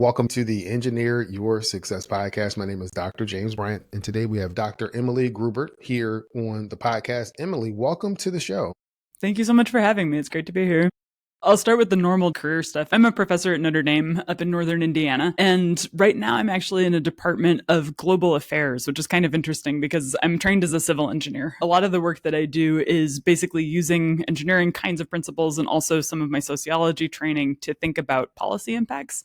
Welcome to the Engineer Your Success podcast. My name is Dr. James Bryant, and today we have Dr. Emily Grubert here on the podcast. Emily, welcome to the show. Thank you so much for having me. It's great to be here. I'll start with the normal career stuff. I'm a professor at Notre Dame up in northern Indiana. And right now I'm actually in a department of global affairs, which is kind of interesting because I'm trained as a civil engineer. A lot of the work that I do is basically using engineering kinds of principles and also some of my sociology training to think about policy impacts.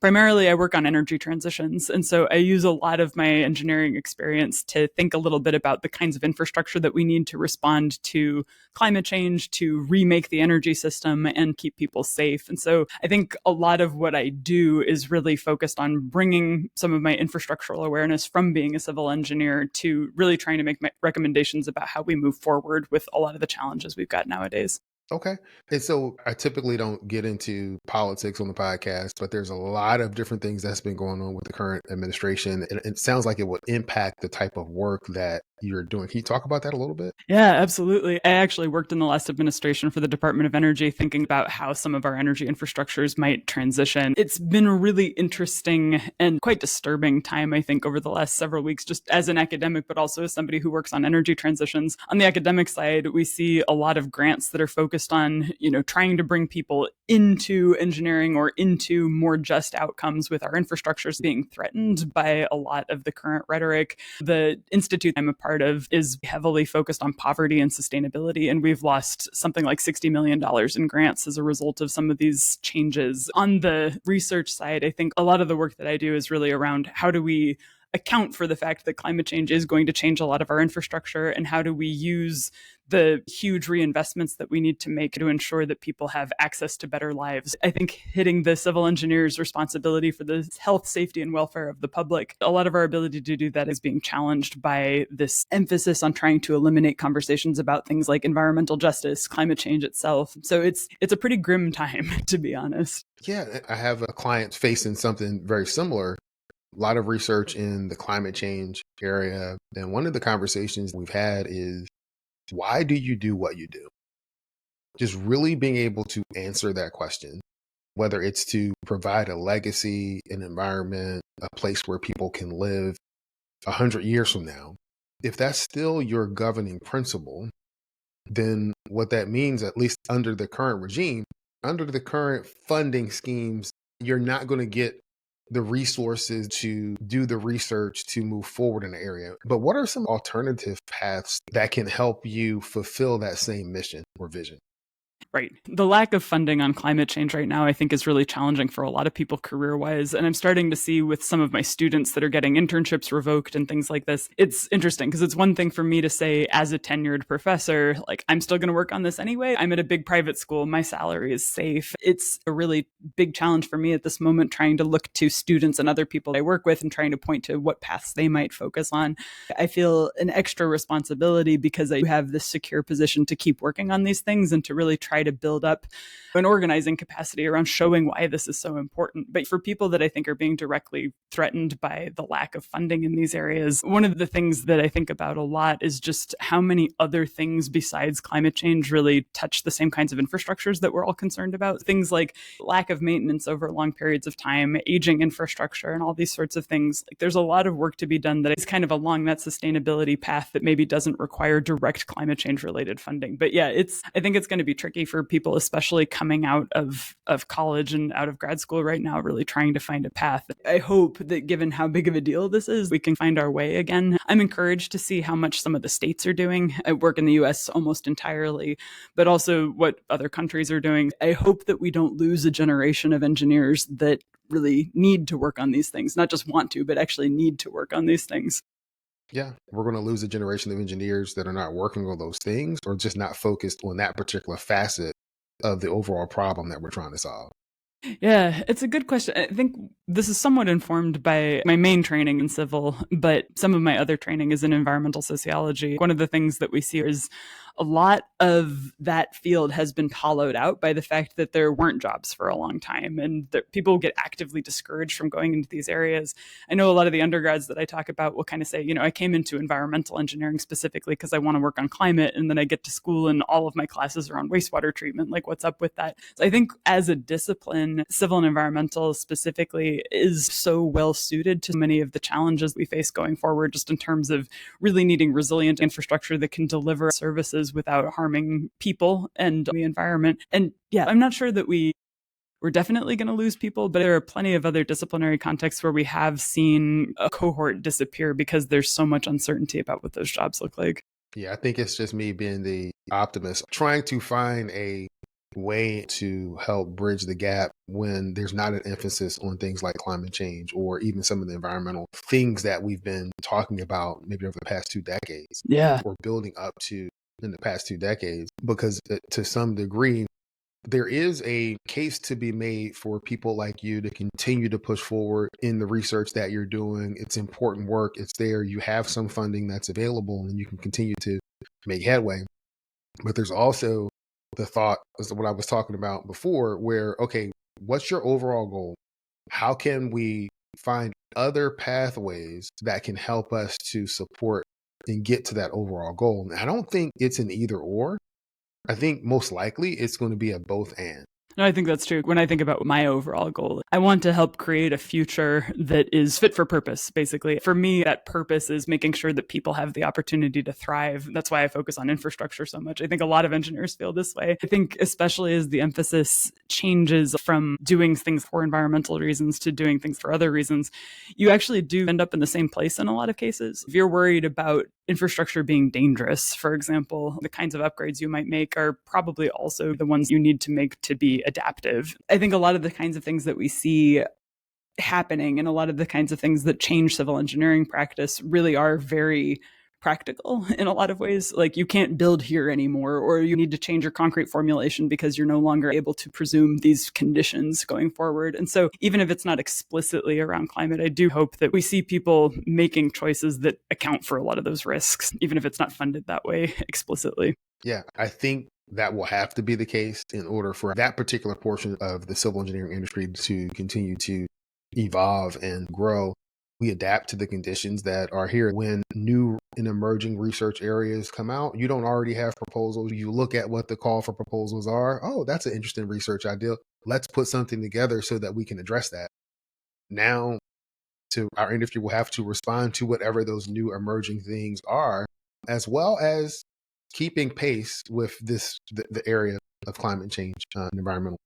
Primarily, I work on energy transitions. And so I use a lot of my engineering experience to think a little bit about the kinds of infrastructure that we need to respond to climate change, to remake the energy system and keep people safe. And so I think a lot of what I do is really focused on bringing some of my infrastructural awareness from being a civil engineer to really trying to make my recommendations about how we move forward with a lot of the challenges we've got nowadays. Okay. And so I typically don't get into politics on the podcast, but there's a lot of different things that's been going on with the current administration. And it sounds like it would impact the type of work that you're doing. Can you talk about that a little bit? Yeah, absolutely. I actually worked in the last administration for the Department of Energy, thinking about how some of our energy infrastructures might transition. It's been a really interesting and quite disturbing time, I think, over the last several weeks, just as an academic, but also as somebody who works on energy transitions. On the academic side, we see a lot of grants that are focused on, trying to bring people into engineering or into more just outcomes with our infrastructures being threatened by a lot of the current rhetoric. The institute I'm a part of is heavily focused on poverty and sustainability, and we've lost something like $60 million in grants as a result of some of these changes. On the research side, I think a lot of the work that I do is really around how do we account for the fact that climate change is going to change a lot of our infrastructure, and how do we use the huge reinvestments that we need to make to ensure that people have access to better lives. I think hitting the civil engineer's responsibility for the health, safety, and welfare of the public, a lot of our ability to do that is being challenged by this emphasis on trying to eliminate conversations about things like environmental justice, climate change itself. So it's a pretty grim time, to be honest. Yeah, I have a client facing something very similar. A lot of research in the climate change area. And one of the conversations we've had is, why do you do what you do? Just really being able to answer that question, whether it's to provide a legacy, an environment, a place where people can live 100 years from now. If that's still your governing principle, then what that means, at least under the current regime, under the current funding schemes, you're not going to get the resources to do the research to move forward in the area. But what are some alternative paths that can help you fulfill that same mission or vision? Right. The lack of funding on climate change right now, I think, is really challenging for a lot of people career-wise. And I'm starting to see with some of my students that are getting internships revoked and things like this, it's interesting because it's one thing for me to say as a tenured professor, like, I'm still going to work on this anyway. I'm at a big private school. My salary is safe. It's a really big challenge for me at this moment, trying to look to students and other people I work with and trying to point to what paths they might focus on. I feel an extra responsibility because I have this secure position to keep working on these things and to really try to build up an organizing capacity around showing why this is so important. But for people that I think are being directly threatened by the lack of funding in these areas, one of the things that I think about a lot is just how many other things besides climate change really touch the same kinds of infrastructures that we're all concerned about. Things like lack of maintenance over long periods of time, aging infrastructure, and all these sorts of things. Like, there's a lot of work to be done that is kind of along that sustainability path that maybe doesn't require direct climate change related funding. But yeah, I think it's going to be tricky for people, especially coming out of college and out of grad school right now, really trying to find a path. I hope that given how big of a deal this is, we can find our way again. I'm encouraged to see how much some of the states are doing. I work in the US almost entirely, but also what other countries are doing. I hope that we don't lose a generation of engineers that really need to work on these things, not just want to, but actually need to work on these things. Yeah, we're going to lose a generation of engineers that are not working on those things or just not focused on that particular facet of the overall problem that we're trying to solve. Yeah, it's a good question. I think this is somewhat informed by my main training in civil, but some of my other training is in environmental sociology. One of the things that we see is a lot of that field has been hollowed out by the fact that there weren't jobs for a long time, and that people get actively discouraged from going into these areas. I know a lot of the undergrads that I talk about will kind of say, I came into environmental engineering specifically because I want to work on climate, and then I get to school and all of my classes are on wastewater treatment. Like, what's up with that? So I think as a discipline, civil and environmental specifically is so well suited to many of the challenges we face going forward, just in terms of really needing resilient infrastructure that can deliver services without harming people and the environment. And yeah, I'm not sure that we're definitely going to lose people, but there are plenty of other disciplinary contexts where we have seen a cohort disappear because there's so much uncertainty about what those jobs look like. Yeah, I think it's just me being the optimist, trying to find a way to help bridge the gap when there's not an emphasis on things like climate change or even some of the environmental things that we've been talking about maybe over the past 2 decades. Yeah. Or building up to in the past 2 decades, because to some degree, there is a case to be made for people like you to continue to push forward in the research that you're doing. It's important work. It's there. You have some funding that's available and you can continue to make headway. But there's also the thought, is what I was talking about before, where, okay, what's your overall goal? How can we find other pathways that can help us to support and get to that overall goal? And I don't think it's an either or. I think most likely it's going to be a both and. No, I think that's true. When I think about my overall goal, I want to help create a future that is fit for purpose, basically. For me, that purpose is making sure that people have the opportunity to thrive. That's why I focus on infrastructure so much. I think a lot of engineers feel this way. I think especially as the emphasis changes from doing things for environmental reasons to doing things for other reasons, you actually do end up in the same place in a lot of cases. If you're worried about infrastructure being dangerous, for example, the kinds of upgrades you might make are probably also the ones you need to make to be adaptive. I think a lot of the kinds of things that we see happening and a lot of the kinds of things that change civil engineering practice really are very practical in a lot of ways. Like, you can't build here anymore, or you need to change your concrete formulation because you're no longer able to presume these conditions going forward. And so even if it's not explicitly around climate, I do hope that we see people making choices that account for a lot of those risks, even if it's not funded that way explicitly. Yeah, I think that will have to be the case in order for that particular portion of the civil engineering industry to continue to evolve and grow. We adapt to the conditions that are here. When new and emerging research areas come out, you don't already have proposals. You look at what the call for proposals are. Oh, that's an interesting research idea. Let's put something together so that we can address that. Now, our industry will have to respond to whatever those new emerging things are, as well as keeping pace with the area of climate change and environmental.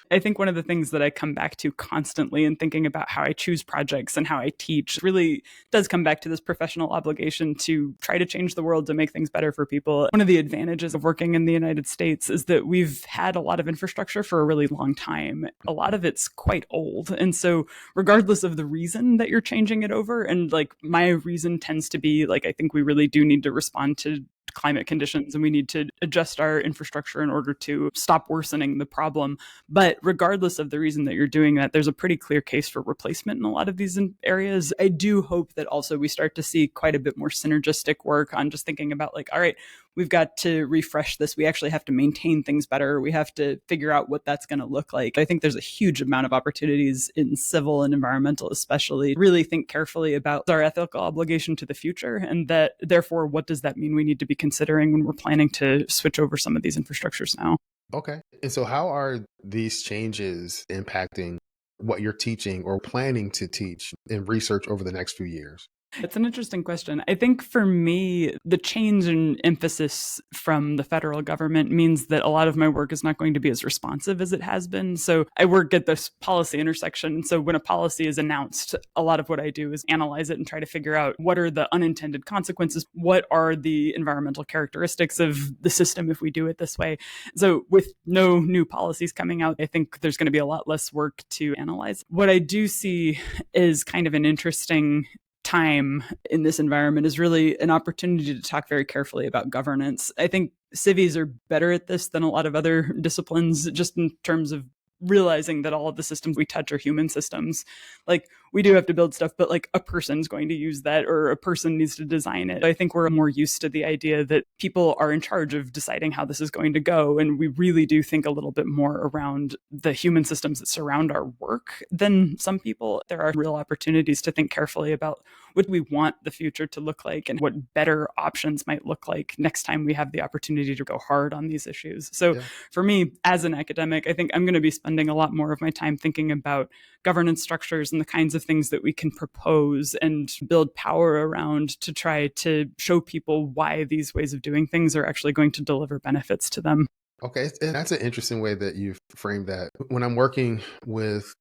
I think one of the things that I come back to constantly in thinking about how I choose projects and how I teach really does come back to this professional obligation to try to change the world to make things better for people. One of the advantages of working in the United States is that we've had a lot of infrastructure for a really long time. A lot of it's quite old. And so regardless of the reason that you're changing it over, and like my reason tends to be like, I think we really do need to respond to climate conditions and we need to adjust our infrastructure in order to stop worsening the problem. But regardless of the reason that you're doing that, there's a pretty clear case for replacement in a lot of these areas. I do hope that also we start to see quite a bit more synergistic work on just thinking about like, all right, we've got to refresh this. We actually have to maintain things better. We have to figure out what that's going to look like. I think there's a huge amount of opportunities in civil and environmental, especially, really think carefully about our ethical obligation to the future. And that therefore, what does that mean we need to be considering when we're planning to switch over some of these infrastructures now? Okay. And so how are these changes impacting what you're teaching or planning to teach in research over the next few years? It's an interesting question. I think for me, the change in emphasis from the federal government means that a lot of my work is not going to be as responsive as it has been. So I work at this policy intersection. So when a policy is announced, a lot of what I do is analyze it and try to figure out what are the unintended consequences, what are the environmental characteristics of the system if we do it this way. So with no new policies coming out, I think there's going to be a lot less work to analyze. What I do see is kind of an interesting time in this environment is really an opportunity to talk very carefully about governance. I think civies are better at this than a lot of other disciplines, just in terms of realizing that all of the systems we touch are human systems. Like, we do have to build stuff, but like a person's going to use that, or a person needs to design it. I think we're more used to the idea that people are in charge of deciding how this is going to go. And we really do think a little bit more around the human systems that surround our work than some people. There are real opportunities to think carefully about what we want the future to look like and what better options might look like next time we have the opportunity to go hard on these issues. So for me, as an academic, I think I'm going to be spending a lot more of my time thinking about governance structures and the kinds of things that we can propose and build power around to try to show people why these ways of doing things are actually going to deliver benefits to them. Okay. And that's an interesting way that you've framed that. When I'm working with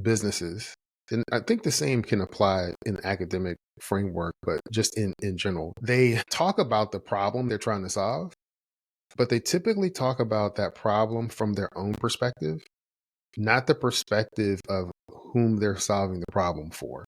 businesses, and I think the same can apply in academic framework, but just in general, they talk about the problem they're trying to solve, but they typically talk about that problem from their own perspective, not the perspective of whom they're solving the problem for.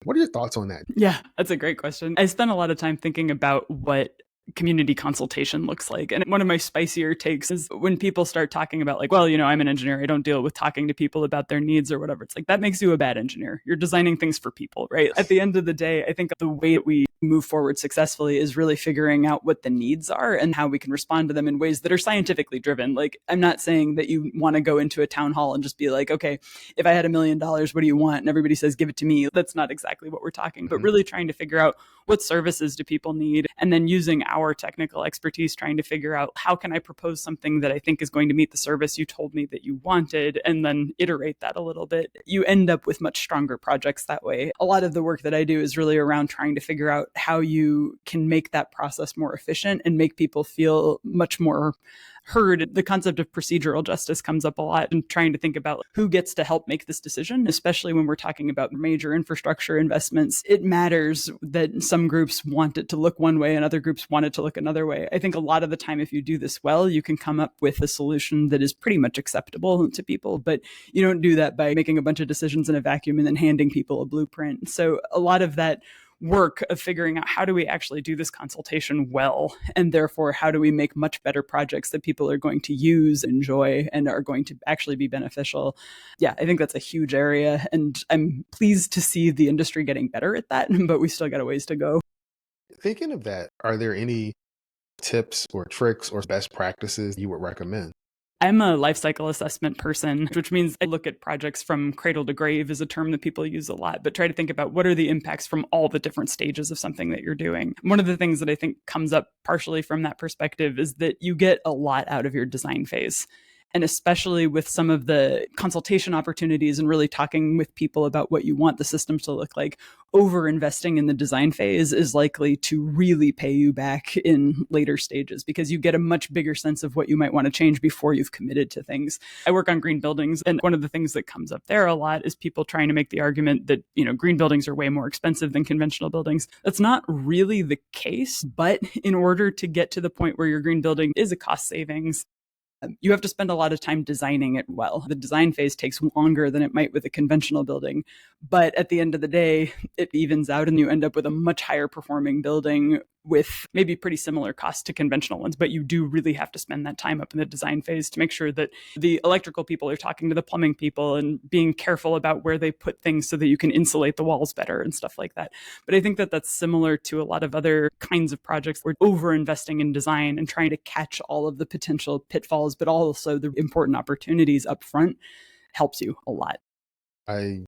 What are your thoughts on that? Yeah, that's a great question. I spent a lot of time thinking about what community consultation looks like. And one of my spicier takes is when people start talking about like, well, I'm an engineer. I don't deal with talking to people about their needs or whatever. It's like, that makes you a bad engineer. You're designing things for people, right? At the end of the day, I think the way that we move forward successfully is really figuring out what the needs are and how we can respond to them in ways that are scientifically driven. Like, I'm not saying that you want to go into a town hall and just be like, okay, if I had $1 million, what do you want? And everybody says, give it to me. That's not exactly what we're talking, but really trying to figure out what services do people need, and then using our technical expertise trying to figure out how can I propose something that I think is going to meet the service you told me that you wanted, and then iterate that a little bit. You end up with much stronger projects that way. A lot of the work that I do is really around trying to figure out how you can make that process more efficient and make people feel much more heard. The concept of procedural justice comes up a lot, and trying to think about who gets to help make this decision, especially when we're talking about major infrastructure investments. It matters that some groups want it to look one way and other groups want it to look another way. I think a lot of the time, if you do this well, you can come up with a solution that is pretty much acceptable to people, but you don't do that by making a bunch of decisions in a vacuum and then handing people a blueprint. So a lot of that work of figuring out how do we actually do this consultation well, and therefore how do we make much better projects that people are going to use, enjoy, and are going to actually be beneficial. Yeah, I think that's a huge area, and I'm pleased to see the industry getting better at that, but we still got a ways to go. Thinking of that, are there any tips or tricks or best practices you would recommend? I'm a life cycle assessment person, which means I look at projects from cradle to grave is a term that people use a lot, but try to think about what are the impacts from all the different stages of something that you're doing. One of the things that I think comes up partially from that perspective is that you get a lot out of your design phase. And especially with some of the consultation opportunities and really talking with people about what you want the systems to look like, over investing in the design phase is likely to really pay you back in later stages, because you get a much bigger sense of what you might want to change before you've committed to things. I work on green buildings, and one of the things that comes up there a lot is people trying to make the argument that, green buildings are way more expensive than conventional buildings. That's not really the case, but in order to get to the point where your green building is a cost savings, you have to spend a lot of time designing it well. The design phase takes longer than it might with a conventional building. But at the end of the day, it evens out and you end up with a much higher performing building with maybe pretty similar costs to conventional ones. But you do really have to spend that time up in the design phase to make sure that the electrical people are talking to the plumbing people and being careful about where they put things so that you can insulate the walls better and stuff like that. But I think that that's similar to a lot of other kinds of projects. We're over investing in design and trying to catch all of the potential pitfalls, but also the important opportunities up front helps you a lot. I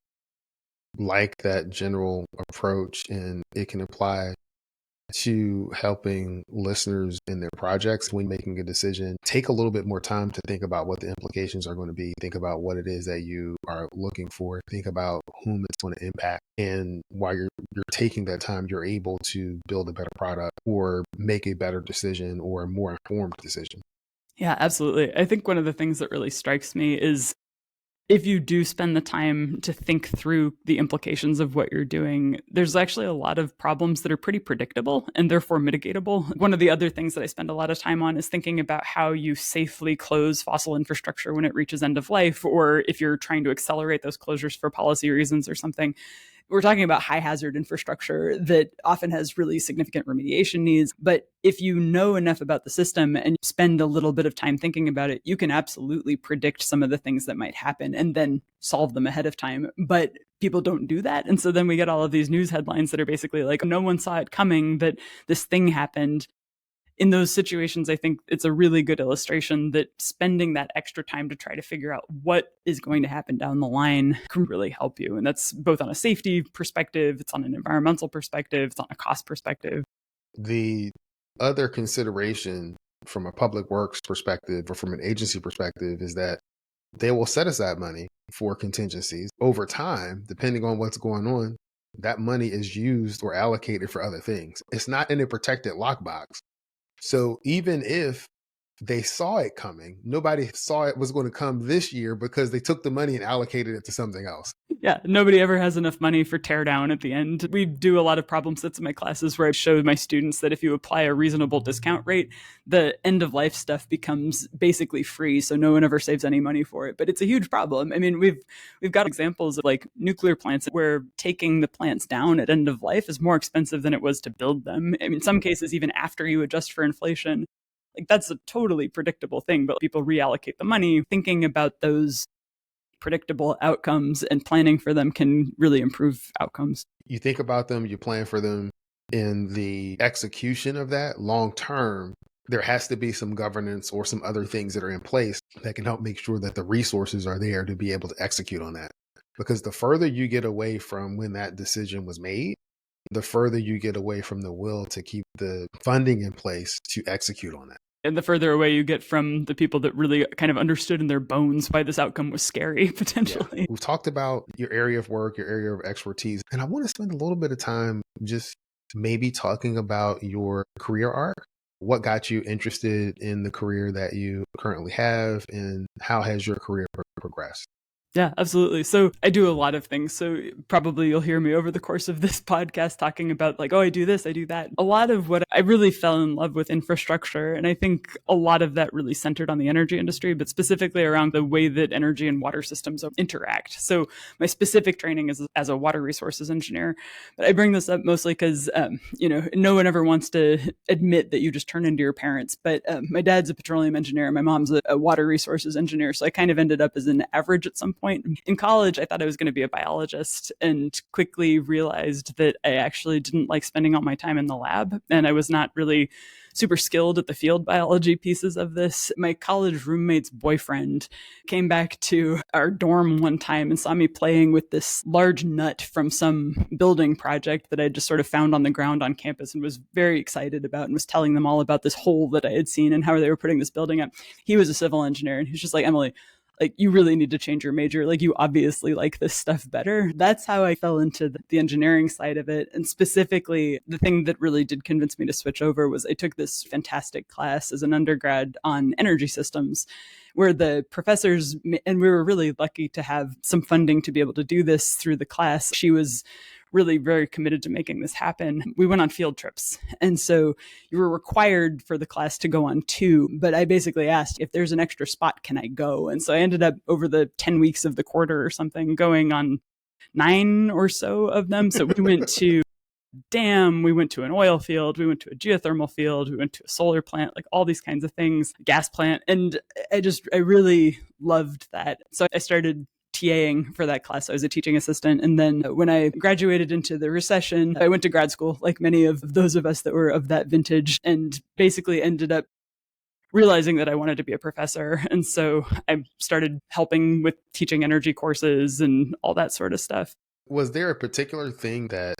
like that general approach, and it can apply to helping listeners in their projects when making a decision. Take a little bit more time to think about what the implications are going to be. Think about what it is that you are looking for. Think about whom it's going to impact. And while you're taking that time, you're able to build a better product or make a better decision or a more informed decision. Yeah, absolutely. I think one of the things that really strikes me is if you do spend the time to think through the implications of what you're doing, there's actually a lot of problems that are pretty predictable and therefore mitigatable. One of the other things that I spend a lot of time on is thinking about how you safely close fossil infrastructure when it reaches end of life, or if you're trying to accelerate those closures for policy reasons or something. we're talking about high hazard infrastructure that often has really significant remediation needs. But if you know enough about the system and spend a little bit of time thinking about it, you can absolutely predict some of the things that might happen and then solve them ahead of time. But people don't do that. And so then we get all of these news headlines that are basically like, no one saw it coming, that this thing happened. In those situations, I think it's a really good illustration that spending that extra time to try to figure out what is going to happen down the line can really help you. And that's both on a safety perspective, it's on an environmental perspective, it's on a cost perspective. The other consideration from a public works perspective or from an agency perspective is that they will set aside money for contingencies. Over time, depending on what's going on, that money is used or allocated for other things. It's not in a protected lockbox. So even if they saw it coming, nobody saw it was going to come this year because they took the money and allocated it to something else. Yeah, nobody ever has enough money for teardown at the end. We do a lot of problem sets in my classes where I show my students that if you apply a reasonable discount rate, the end of life stuff becomes basically free, so no one ever saves any money for it. But it's a huge problem. I mean, we've got examples of like nuclear plants where taking the plants down at end of life is more expensive than it was to build them. I mean, in some cases, even after you adjust for inflation. Like that's a totally predictable thing, but people reallocate the money. Thinking about those predictable outcomes and planning for them can really improve outcomes. You think about them, you plan for them. In the execution of that long term, there has to be some governance or some other things that are in place that can help make sure that the resources are there to be able to execute on that. Because the further you get away from when that decision was made, the further you get away from the will to keep the funding in place to execute on that. And the further away you get from the people that really kind of understood in their bones why this outcome was scary, potentially. Yeah. We've talked about your area of work, your area of expertise, and I want to spend a little bit of time just maybe talking about your career arc. What got you interested in the career that you currently have, and how has your career progressed? Yeah, absolutely. So I do a lot of things. So probably you'll hear me over the course of this podcast talking about like, oh, I do this, I do that. A lot of what I really fell in love with infrastructure. And I think a lot of that really centered on the energy industry, but specifically around the way that energy and water systems interact. So my specific training is as a water resources engineer. But I bring this up mostly because, no one ever wants to admit that you just turn into your parents. But my dad's a petroleum engineer. My mom's a water resources engineer. So I kind of ended up as an average at some point. In college, I thought I was going to be a biologist and quickly realized that I actually didn't like spending all my time in the lab. And I was not really super skilled at the field biology pieces of this. My college roommate's boyfriend came back to our dorm one time and saw me playing with this large nut from some building project that I just sort of found on the ground on campus and was very excited about and was telling them all about this hole that I had seen and how they were putting this building up. He was a civil engineer and he was just like, Emily, like, you really need to change your major. Like, you obviously like this stuff better. That's how I fell into the engineering side of it. And specifically, the thing that really did convince me to switch over was I took this fantastic class as an undergrad on energy systems, where the professors, and we were really lucky to have some funding to be able to do this through the class. She was really very committed to making this happen. We went on field trips. And so you were required for the class to go on 2, but I basically asked if there's an extra spot, can I go? And so I ended up over the 10 weeks of the quarter or something going on 9 or so of them. So we went to dam, we went to an oil field, we went to a geothermal field, we went to a solar plant, like all these kinds of things, gas plant. And I really loved that. So I started TAing for that class. I was a teaching assistant. And then when I graduated into the recession, I went to grad school, like many of those of us that were of that vintage, and basically ended up realizing that I wanted to be a professor. And so I started helping with teaching energy courses and all that sort of stuff. Was there a particular thing that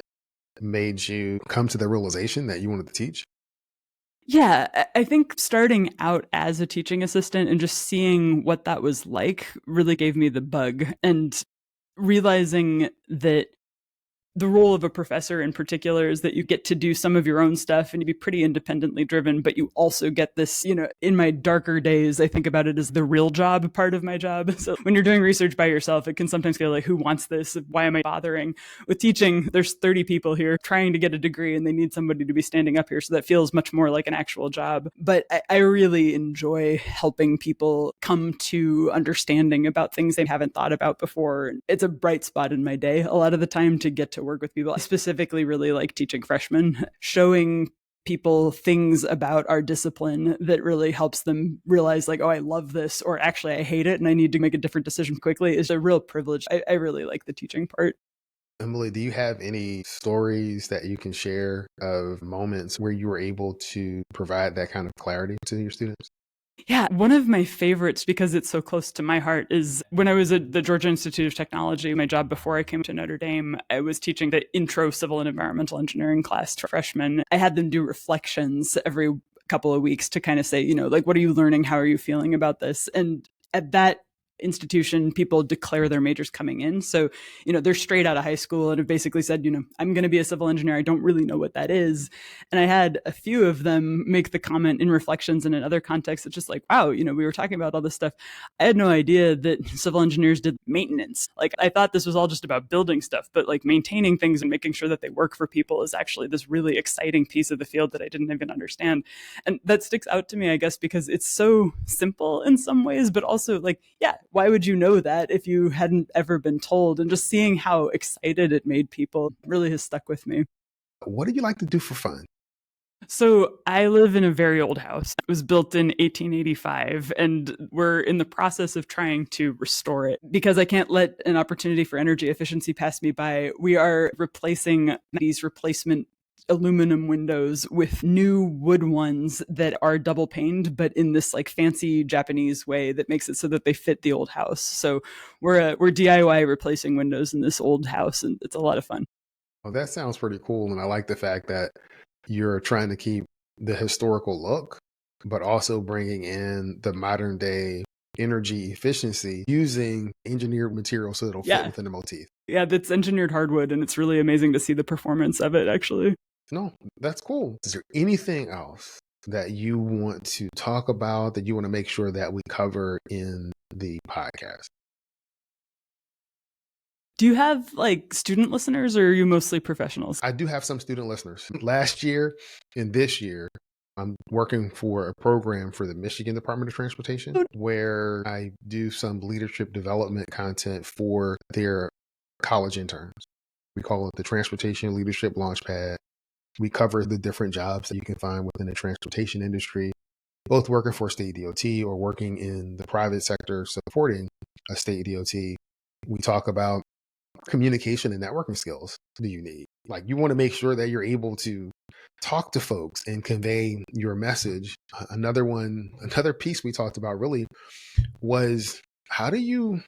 made you come to the realization that you wanted to teach? Yeah, I think starting out as a teaching assistant and just seeing what that was like really gave me the bug, and realizing that the role of a professor in particular is that you get to do some of your own stuff and you be pretty independently driven, but you also get this, in my darker days, I think about it as the real job part of my job. So when you're doing research by yourself, it can sometimes feel like, who wants this? Why am I bothering? With teaching, there's 30 people here trying to get a degree and they need somebody to be standing up here. So that feels much more like an actual job. But I really enjoy helping people come to understanding about things they haven't thought about before. It's a bright spot in my day a lot of the time to get to work with people. I specifically really like teaching freshmen, showing people things about our discipline that really helps them realize like, oh, I love this, or actually I hate it and I need to make a different decision quickly is a real privilege. I really like the teaching part. Emily, do you have any stories that you can share of moments where you were able to provide that kind of clarity to your students? Yeah, one of my favorites, because it's so close to my heart, is when I was at the Georgia Institute of Technology. My job before I came to Notre Dame, I was teaching the intro civil and environmental engineering class to freshmen. I had them do reflections every couple of weeks to kind of say, like, what are you learning? How are you feeling about this? And at that institution, people declare their majors coming in. So, they're straight out of high school and have basically said, I'm going to be a civil engineer. I don't really know what that is. And I had a few of them make the comment in reflections and in other contexts. It's just like, wow, we were talking about all this stuff. I had no idea that civil engineers did maintenance. Like, I thought this was all just about building stuff, but like maintaining things and making sure that they work for people is actually this really exciting piece of the field that I didn't even understand. And that sticks out to me, I guess, because it's so simple in some ways, but also like, yeah, why would you know that if you hadn't ever been told? And just seeing how excited it made people really has stuck with me. What do you like to do for fun? So I live in a very old house. It was built in 1885, and we're in the process of trying to restore it because I can't let an opportunity for energy efficiency pass me by. We are replacing these replacement aluminum windows with new wood ones that are double paned, but in this like fancy Japanese way that makes it so that they fit the old house. So we're DIY replacing windows in this old house, and it's a lot of fun. Well, that sounds pretty cool. And I like the fact that you're trying to keep the historical look, but also bringing in the modern day energy efficiency using engineered material so it'll fit within the motif. Yeah, that's engineered hardwood, and it's really amazing to see the performance of it, actually. No, that's cool. Is there anything else that you want to talk about that you want to make sure that we cover in the podcast? Do you have like student listeners, or are you mostly professionals? I do have some student listeners. Last year and this year, I'm working for a program for the Michigan Department of Transportation where I do some leadership development content for their college interns. We call it the Transportation Leadership Launchpad. We cover the different jobs that you can find within the transportation industry, both working for a state DOT or working in the private sector supporting a state DOT. We talk about communication and networking skills that you need. Like, you want to make sure that you're able to talk to folks and convey your message. Another piece we talked about really was how do you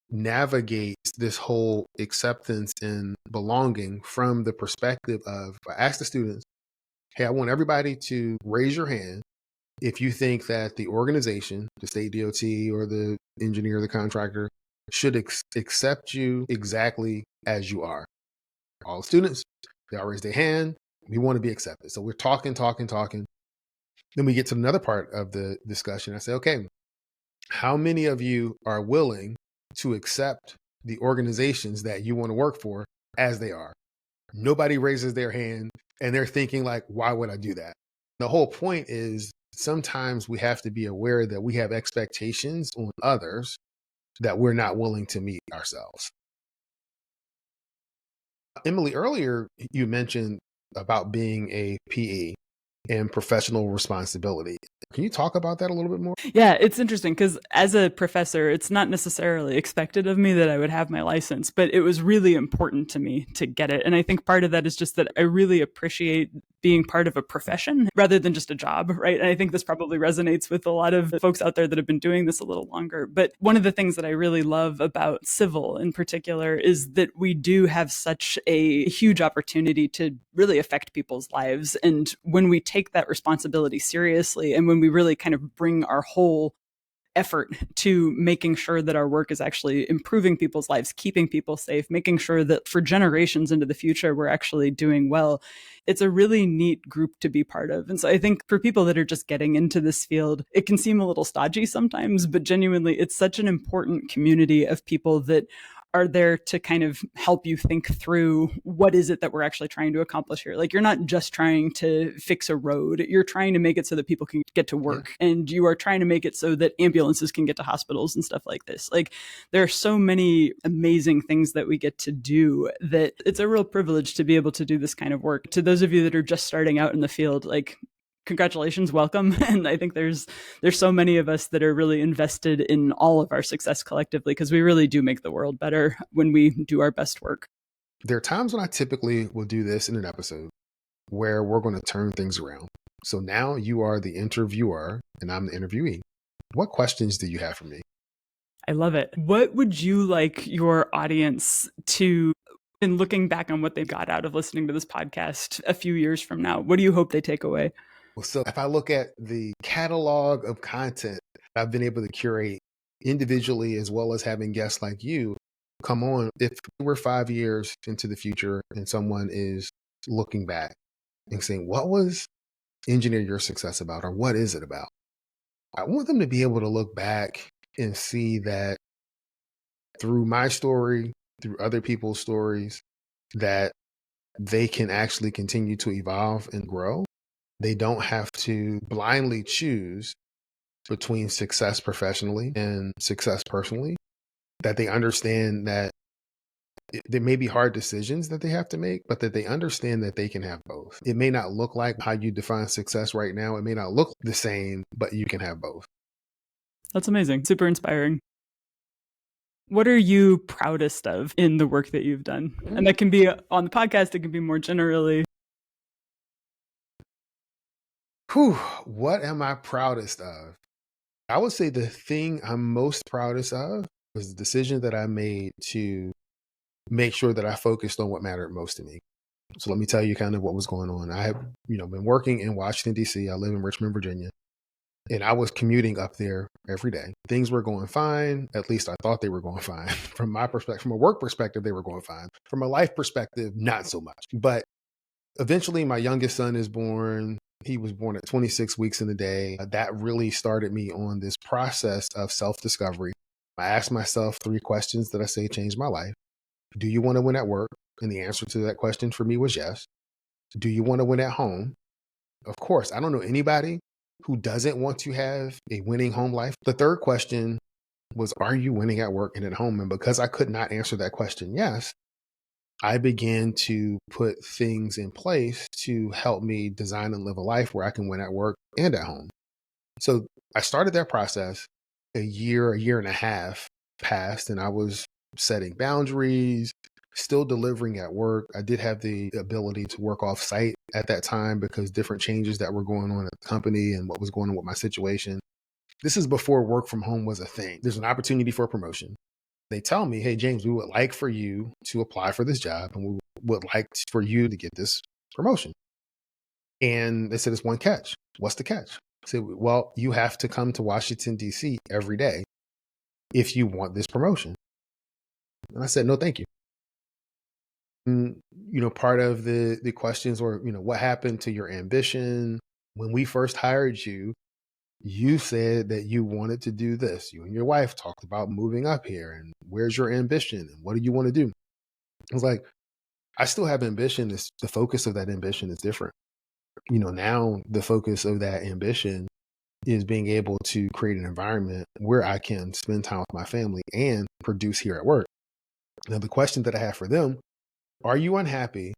navigate this whole acceptance and belonging from the perspective of, I ask the students, hey, I want everybody to raise your hand if you think that the organization, the state DOT or the engineer, the contractor, should accept you exactly as you are. All the students, they all raise their hand. We want to be accepted. So we're talking. Then we get to another part of the discussion. I say, okay, how many of you are willing to accept the organizations that you want to work for as they are? Nobody raises their hand, and they're thinking like, why would I do that? The whole point is sometimes we have to be aware that we have expectations on others that we're not willing to meet ourselves. Emily, earlier you mentioned about being a PE and professional responsibility. Can you talk about that a little bit more? Yeah, it's interesting because as a professor, it's not necessarily expected of me that I would have my license, but it was really important to me to get it. And I think part of that is just that I really appreciate being part of a profession rather than just a job, right? And I think this probably resonates with a lot of folks out there that have been doing this a little longer. But one of the things that I really love about civil in particular is that we do have such a huge opportunity to really affect people's lives. And when we take that responsibility seriously, and when we really kind of bring our whole effort to making sure that our work is actually improving people's lives, keeping people safe, making sure that for generations into the future, we're actually doing well. It's a really neat group to be part of. And so I think for people that are just getting into this field, it can seem a little stodgy sometimes, but genuinely, it's such an important community of people that are there to kind of help you think through what is it that we're actually trying to accomplish here. Like, you're not just trying to fix a road, you're trying to make it so that people can get to work, and you are trying to make it so that ambulances can get to hospitals and stuff like this. Like, there are so many amazing things that we get to do that it's a real privilege to be able to do this kind of work. To those of you that are just starting out in the field, like, congratulations, welcome. And I think there's so many of us that are really invested in all of our success collectively, because we really do make the world better when we do our best work. There are times when I typically will do this in an episode where we're going to turn things around. So now you are the interviewer and I'm the interviewee. What questions do you have for me? I love it. What would you like your audience to, in looking back on what they got out of listening to this podcast a few years from now, what do you hope they take away? So if I look at the catalog of content I've been able to curate individually, as well as having guests like you come on, if we're 5 years into the future and someone is looking back and saying, what was Engineer Your Success about? Or what is it about? I want them to be able to look back and see that through my story, through other people's stories, that they can actually continue to evolve and grow. They don't have to blindly choose between success professionally and success personally, that they understand that there may be hard decisions that they have to make, but that they understand that they can have both. It may not look like how you define success right now. It may not look the same, but you can have both. That's amazing. Super inspiring. What are you proudest of in the work that you've done? And that can be on the podcast, it can be more generally. What am I proudest of? I would say the thing I'm most proudest of was the decision that I made to make sure that I focused on what mattered most to me. So let me tell you kind of what was going on. I have, been working in Washington, D.C. I live in Richmond, Virginia, and I was commuting up there every day. Things were going fine. At least I thought they were going fine. From my perspective, from a work perspective, they were going fine. From a life perspective, not so much. But eventually my youngest son is born. He was born at 26 weeks in a day. That really started me on this process of self-discovery. I asked myself 3 questions that I say changed my life. Do you want to win at work? And the answer to that question for me was yes. Do you want to win at home? Of course, I don't know anybody who doesn't want to have a winning home life. The third question was, are you winning at work and at home? And because I could not answer that question yes, I began to put things in place to help me design and live a life where I can win at work and at home. So I started that process. A year and a half passed, and I was setting boundaries, still delivering at work. I did have the ability to work off site at that time because different changes that were going on at the company and what was going on with my situation. This is before work from home was a thing. There's an opportunity for a promotion. They tell me, hey, James, we would like for you to apply for this job and we would like for you to get this promotion. And they said, it's one catch. What's the catch? I said, well, you have to come to Washington, D.C. every day if you want this promotion. And I said, no, thank you. And, part of the questions were, what happened to your ambition? When we first hired you, you said that you wanted to do this. You and your wife talked about moving up here, and where's your ambition and what do you want to do? I was like, I still have ambition. It's the focus of that ambition is different. Now the focus of that ambition is being able to create an environment where I can spend time with my family and produce here at work. Now, the question that I have for them, are you unhappy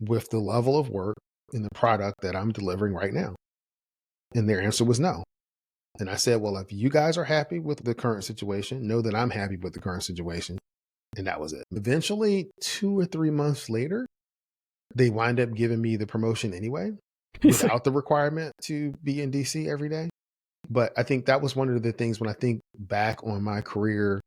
with the level of work and the product that I'm delivering right now? And their answer was no. And I said, well, if you guys are happy with the current situation, know that I'm happy with the current situation. And that was it. Eventually, 2 or 3 months later, they wind up giving me the promotion anyway, without the requirement to be in DC every day. But I think that was one of the things when I think back on my career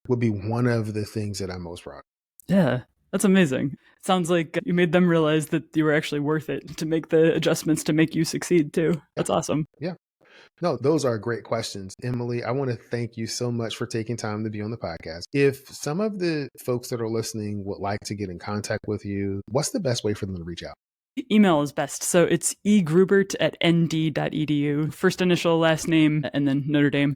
would be one of the things that I'm most proud of. Yeah, that's amazing. Sounds like you made them realize that you were actually worth it to make the adjustments to make you succeed too. That's awesome. Yeah. No, those are great questions. Emily, I want to thank you so much for taking time to be on the podcast. If some of the folks that are listening would like to get in contact with you, what's the best way for them to reach out? Email is best. So it's egrubert@nd.edu. First initial, last name, and then Notre Dame.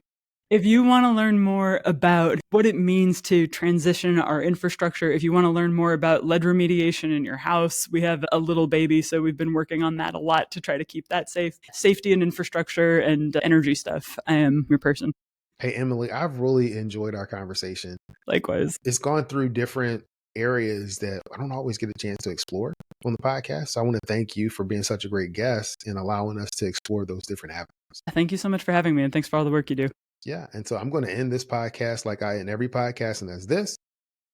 If you want to learn more about what it means to transition our infrastructure, if you want to learn more about lead remediation in your house, we have a little baby, so we've been working on that a lot to try to keep that safe. Safety and infrastructure and energy stuff. I am your person. Hey, Emily, I've really enjoyed our conversation. Likewise. It's gone through different areas that I don't always get a chance to explore on the podcast. So I want to thank you for being such a great guest and allowing us to explore those different avenues. Thank you so much for having me, and thanks for all the work you do. Yeah. And so I'm going to end this podcast like I end every podcast, and that's this.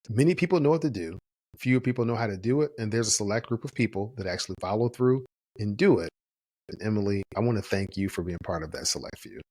Many people know what to do. Few people know how to do it. And there's a select group of people that actually follow through and do it. And Emily, I want to thank you for being part of that select few.